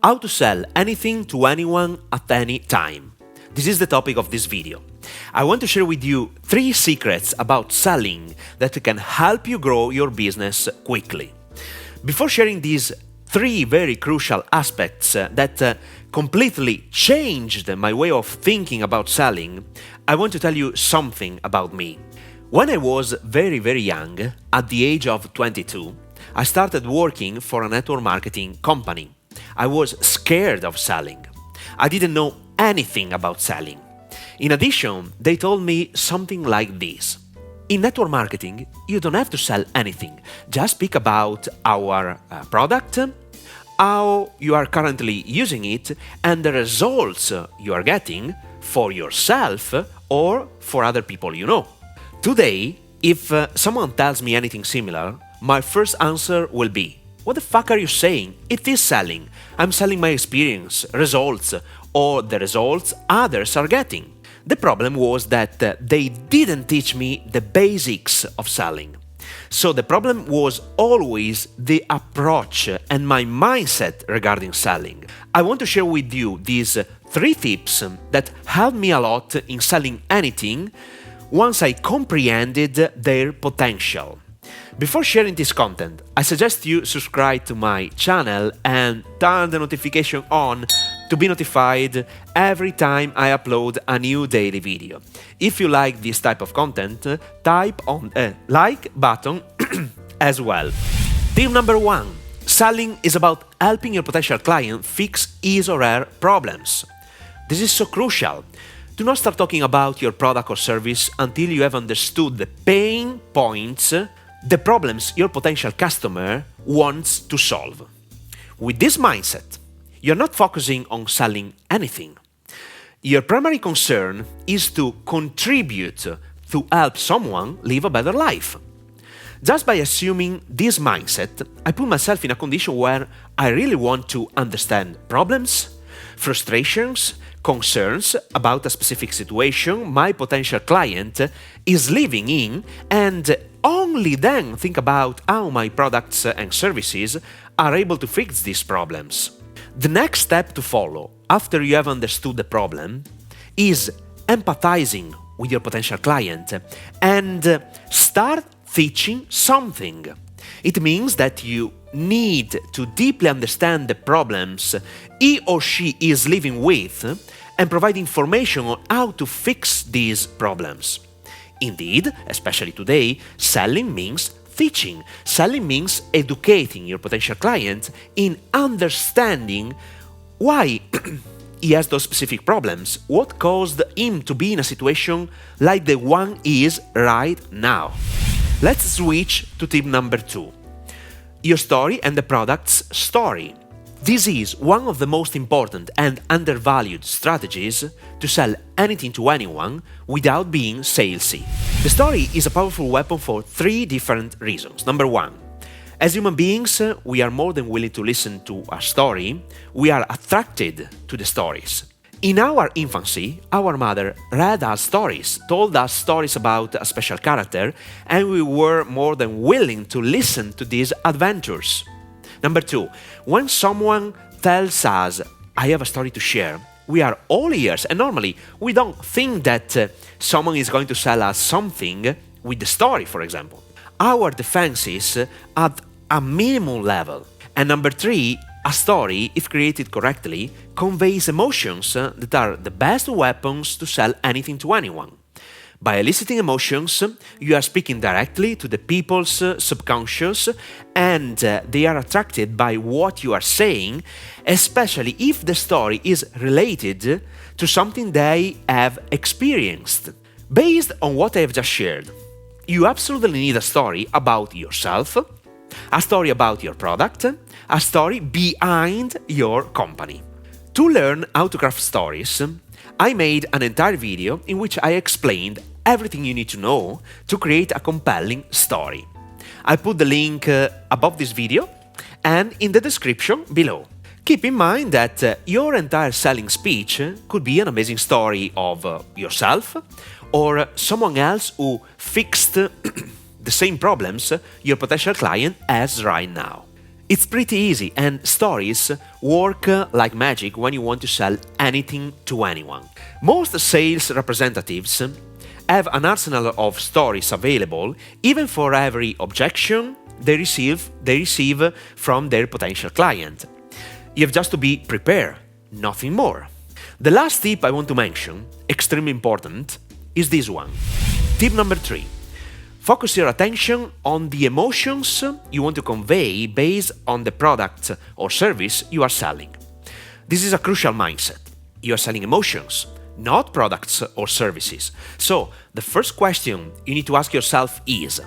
How to sell anything to anyone at any time. This is the topic of this video. I want to share with you 3 secrets about selling that can help you grow your business quickly. Before sharing these 3 very crucial aspects that completely changed my way of thinking about selling, I want to tell you something about me. When I was very young, at the age of 22, I started working for a network marketing company. I was scared of selling. I didn't know anything about selling. In addition, they told me something like this. In network marketing, you don't have to sell anything. Just speak about our product, how you are currently using it, and the results you are getting for yourself or for other people you know. Today, if someone tells me anything similar, my first answer will be, what the fuck are you saying? It is selling. I'm selling my experience, results, or the results others are getting. The problem was that they didn't teach me the basics of selling. So the problem was always the approach and my mindset regarding selling. I want to share with you these 3 tips that helped me a lot in selling anything once I comprehended their potential. Before sharing this content, I suggest you subscribe to my channel and turn the notification on to be notified every time I upload a new daily video. If you like this type of content, type on the like button as well. Tip number 1. Selling is about helping your potential client fix his or her problems. This is so crucial. Do not start talking about your product or service until you have understood the pain points, the problems your potential customer wants to solve. With this mindset, you're not focusing on selling anything. Your primary concern is to contribute to help someone live a better life. Just by assuming this mindset, I put myself in a condition where I really want to understand problems, frustrations, concerns about a specific situation my potential client is living in, and only then think about how my products and services are able to fix these problems. The next step to follow after you have understood the problem is empathizing with your potential client and start teaching something. It means that you need to deeply understand the problems he or she is living with and provide information on how to fix these problems. Indeed, especially today, selling means teaching. Selling means educating your potential client in understanding why he has those specific problems, what caused him to be in a situation like the one he is right now. Let's switch to tip number 2. Your story and the product's story. This is one of the most important and undervalued strategies to sell anything to anyone without being salesy. The story is a powerful weapon for 3 different reasons. Number 1, as human beings, we are more than willing to listen to a story. We are attracted to the stories. In our infancy, our mother read us stories, told us stories about a special character, and we were more than willing to listen to these adventures. Number 2, when someone tells us, I have a story to share, we are all ears, and normally we don't think that someone is going to sell us something with the story, for example. Our defenses at a minimum level. And number 3, a story, if created correctly, conveys emotions that are the best weapons to sell anything to anyone. By eliciting emotions, you are speaking directly to the people's subconscious, and they are attracted by what you are saying, especially if the story is related to something they have experienced. Based on what I have just shared, you absolutely need a story about yourself, a story about your product, a story behind your company. To learn how to craft stories, I made an entire video in which I explained everything you need to know to create a compelling story. I put the link above this video and in the description below. Keep in mind that your entire selling speech could be an amazing story of yourself or someone else who fixed the same problems your potential client has right now. It's pretty easy, and stories work like magic when you want to sell anything to anyone. Most sales representatives have an arsenal of stories available even for every objection they receive from their potential client. You have just to be prepared, nothing more. The last tip I want to mention, extremely important, is this one. Tip number 3. Focus your attention on the emotions you want to convey based on the product or service you are selling. This is a crucial mindset. You are selling emotions, not products or services. So, the first question you need to ask yourself is,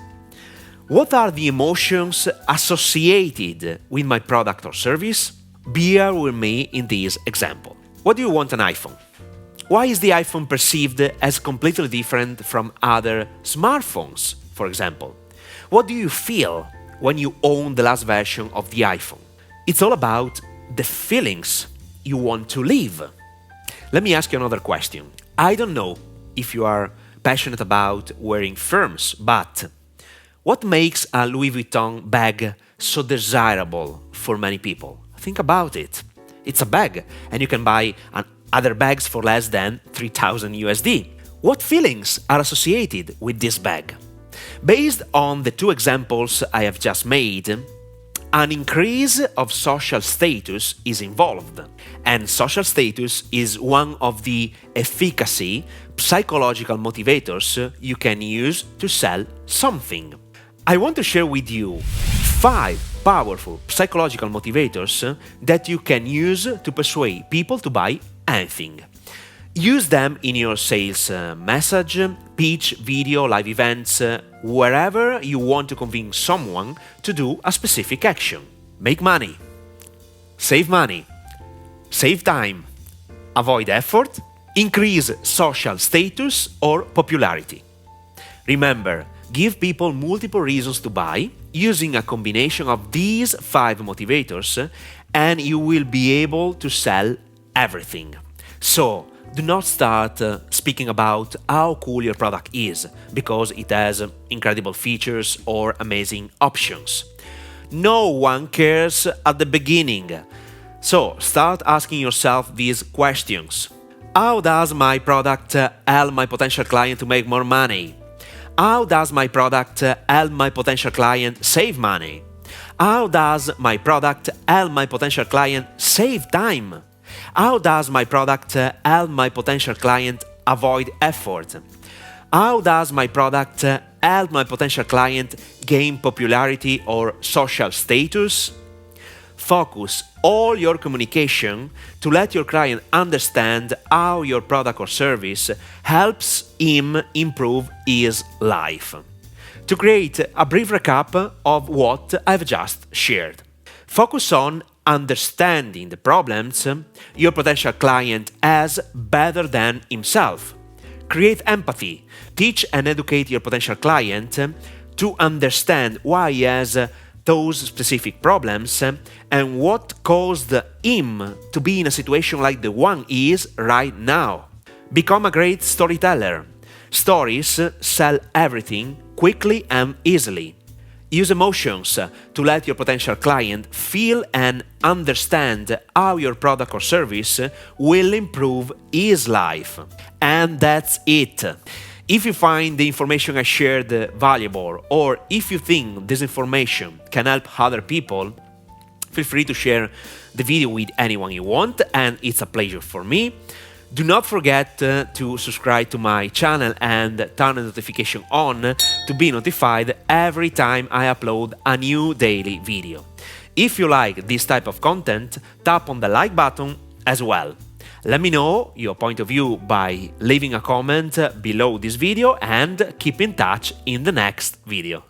what are the emotions associated with my product or service? Bear with me in this example. What do you want an iPhone? Why is the iPhone perceived as completely different from other smartphones, for example? What do you feel when you own the last version of the iPhone? It's all about the feelings you want to live. Let me ask you another question. I don't know if you are passionate about wearing firms, but what makes a Louis Vuitton bag so desirable for many people? Think about it. It's a bag, and you can buy other bags for less than 3,000 USD. What feelings are associated with this bag? Based on the two examples I have just made, an increase of social status is involved, and social status is one of the efficacy psychological motivators you can use to sell something. I want to share with you 5 powerful psychological motivators that you can use to persuade people to buy anything. Use them in your sales message, pitch, video, live events, wherever you want to convince someone to do a specific action. Make money, save time, avoid effort, increase social status or popularity. Remember, give people multiple reasons to buy using a combination of these 5 motivators, and you will be able to sell everything. So, do not start speaking about how cool your product is because it has incredible features or amazing options. No one cares at the beginning. So, start asking yourself these questions. How does my product help my potential client to make more money? How does my product help my potential client save money? How does my product help my potential client save time? How does my product help my potential client avoid effort? How does my product help my potential client gain popularity or social status? Focus all your communication to let your client understand how your product or service helps him improve his life. To create a brief recap of what I've just shared. Focus on understanding the problems your potential client has better than himself. Create empathy. Teach and educate your potential client to understand why he has those specific problems and what caused him to be in a situation like the one he is right now. Become a great storyteller. Stories sell everything quickly and easily. Use emotions to let your potential client feel and understand how your product or service will improve his life. And that's it. If you find the information I shared valuable, or if you think this information can help other people, feel free to share the video with anyone you want, and it's a pleasure for me. Do not forget to subscribe to my channel and turn the notification on to be notified every time I upload a new daily video. If you like this type of content, tap on the like button as well. Let me know your point of view by leaving a comment below this video, and keep in touch in the next video.